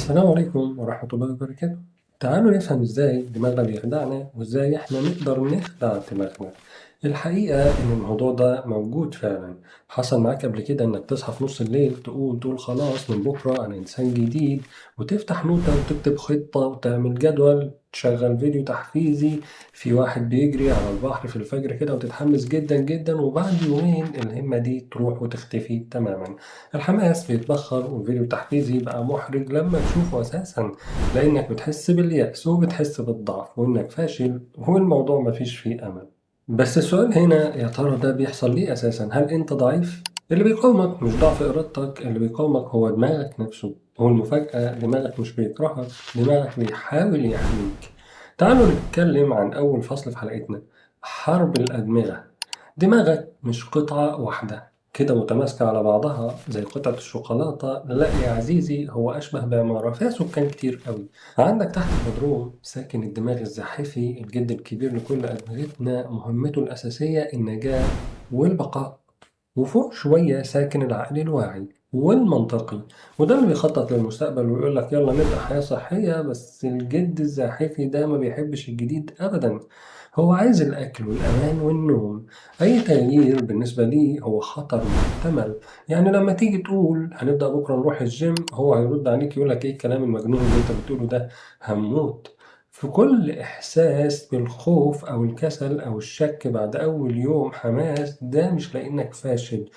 السلام عليكم ورحمة الله وبركاته. تعالوا نفهم ازاي دماغنا بيخدعنا وازاي احنا نقدر نخدع دماغنا. الحقيقة ان الموضوع ده موجود فعلا. حصل معاك قبل كده انك تصحى في نص الليل تقول خلاص من بكرة انا انسان جديد، وتفتح نوتة وتكتب خطة وتعمل جدول، تشغل فيديو تحفيزي في واحد بيجري على البحر في الفجر كده وتتحمس جدا جدا، وبعد يومين الهمة دي تروح وتختفي تماما. الحماس بيتبخر والفيديو التحفيزي يبقى محرج لما تشوفه أساسا، لأنك بتحس باليأس وبتحس بالضعف وإنك فاشل والموضوع مفيش فيه أمل. بس السؤال هنا، يا ترى ده بيحصل ليه أساسا؟ هل أنت ضعيف؟ اللي بيقاومك مش ضعف إرادتك، اللي بيقاومك هو دماغك نفسه. هو المفاجأة دماغك مش بيكرهك، دماغك بيحاول يحميك. تعالوا نتكلم عن أول فصل في حلقتنا، حرب الأدمغة. دماغك مش قطعة واحدة كده متماسكة على بعضها زي قطعة الشوكولاتة، لا يا عزيزي، هو أشبه بعمارة فيها سكان كتير قوي. عندك تحت البدروم ساكن الدماغ الزاحفي، الجد الكبير لكل أدمغتنا، مهمته الأساسية النجاة والبقاء. وفوق شوية ساكن العقل الواعي والمنطقي، وده اللي بيخطط للمستقبل ويقول لك يلا نبدأ حياة صحية. بس الجد الزاحفي ده ما بيحبش الجديد أبدا، هو عايز الأكل والأمان والنوم. أي تغيير بالنسبة ليه هو خطر محتمل. يعني لما تيجي تقول هنبدأ بكرة نروح الجيم، هو هيرد عليك يقولك إيه الكلام المجنون اللي أنت بتقوله ده، هموت. في كل إحساس بالخوف أو الكسل أو الشك بعد أول يوم حماس، ده مش لأنك فاشل،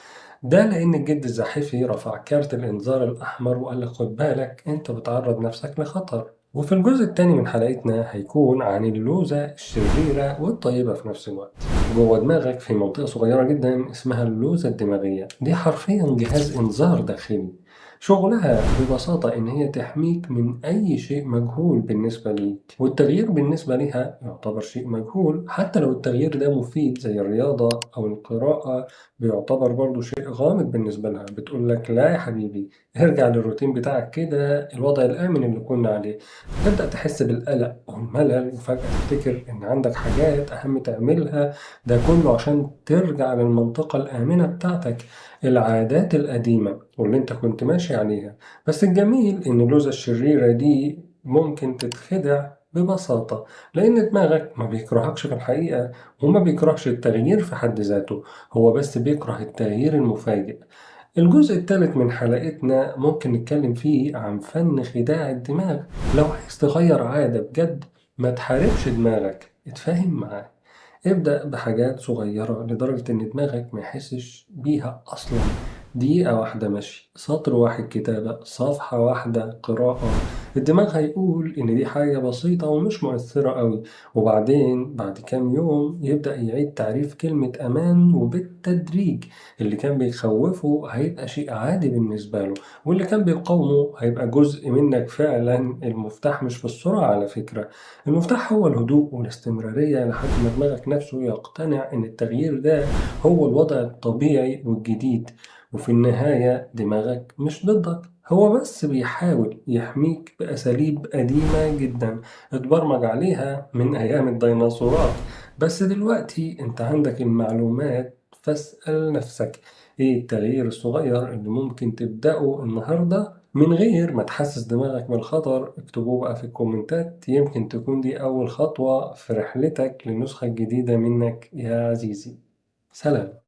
ده لأن الجد الزاحفي رفع كارت الإنذار الأحمر وقال لك خد بالك أنت بتعرض نفسك لخطر. وفي الجزء التاني من حلقتنا هيكون عن اللوزة الشريرة والطيبة في نفس الوقت. جوه دماغك في منطقة صغيرة جدا اسمها اللوزة الدماغية، دي حرفيا جهاز إنذار داخلي، شغلها ببساطة إن هي تحميك من أي شيء مجهول بالنسبة ليك، والتغيير بالنسبة لها يعتبر شيء مجهول. حتى لو التغيير ده مفيد زي الرياضة أو القراءة بيعتبر برضه شيء غامض بالنسبة لها. بتقول لك لا يا حبيبي، ارجع للروتين بتاعك كده، الوضع الآمن اللي كنا عليه. تبدأ تحس بالقلق والملل وفجأة تفتكر إن عندك حاجات أهم تعملها، ده كله عشان ترجع للمنطقة الآمنة بتاعتك، العادات القديمة واللي أنت كنت ماشي عليها. بس الجميل إن اللوزة الشريرة دي ممكن تتخدع ببساطة، لأن دماغك ما بيكرهكش في الحقيقة، وما بيكرهش التغيير في حد ذاته، هو بس بيكره التغيير المفاجئ. الجزء الثالث من حلقتنا ممكن نتكلم فيه عن فن خداع الدماغ. لو عايز تغير عادة بجد، ما تحاربش دماغك، اتفاهم معاه. ابدأ بحاجات صغيرة لدرجة إن دماغك ما يحسش بيها أصلا. دقيقة واحدة مشي، سطر واحد كتابة، صفحة واحدة قراءة، الدماغ هيقول إن دي حاجة بسيطة ومش مؤثرة قوي. وبعدين بعد كام يوم يبدأ يعيد تعريف كلمة أمان، وبالتدريج اللي كان بيخوفه هيبقى شيء عادي بالنسبة له، واللي كان بيقاومه هيبقى جزء منك فعلا. المفتاح مش في السرعة على فكرة، المفتاح هو الهدوء والاستمرارية لحد ما دماغك نفسه يقتنع إن التغيير ده هو الوضع الطبيعي والجديد. وفي النهاية دماغك مش ضدك، هو بس بيحاول يحميك بأساليب قديمة جدا اتبرمج عليها من أيام الديناصورات. بس دلوقتي أنت عندك المعلومات، فاسأل نفسك إيه التغيير الصغير اللي ممكن تبدأه النهاردة من غير ما تحسس دماغك بالخطر. اكتبوه بقى في الكومنتات، يمكن تكون دي أول خطوة في رحلتك للنسخة الجديدة منك يا عزيزي. سلام.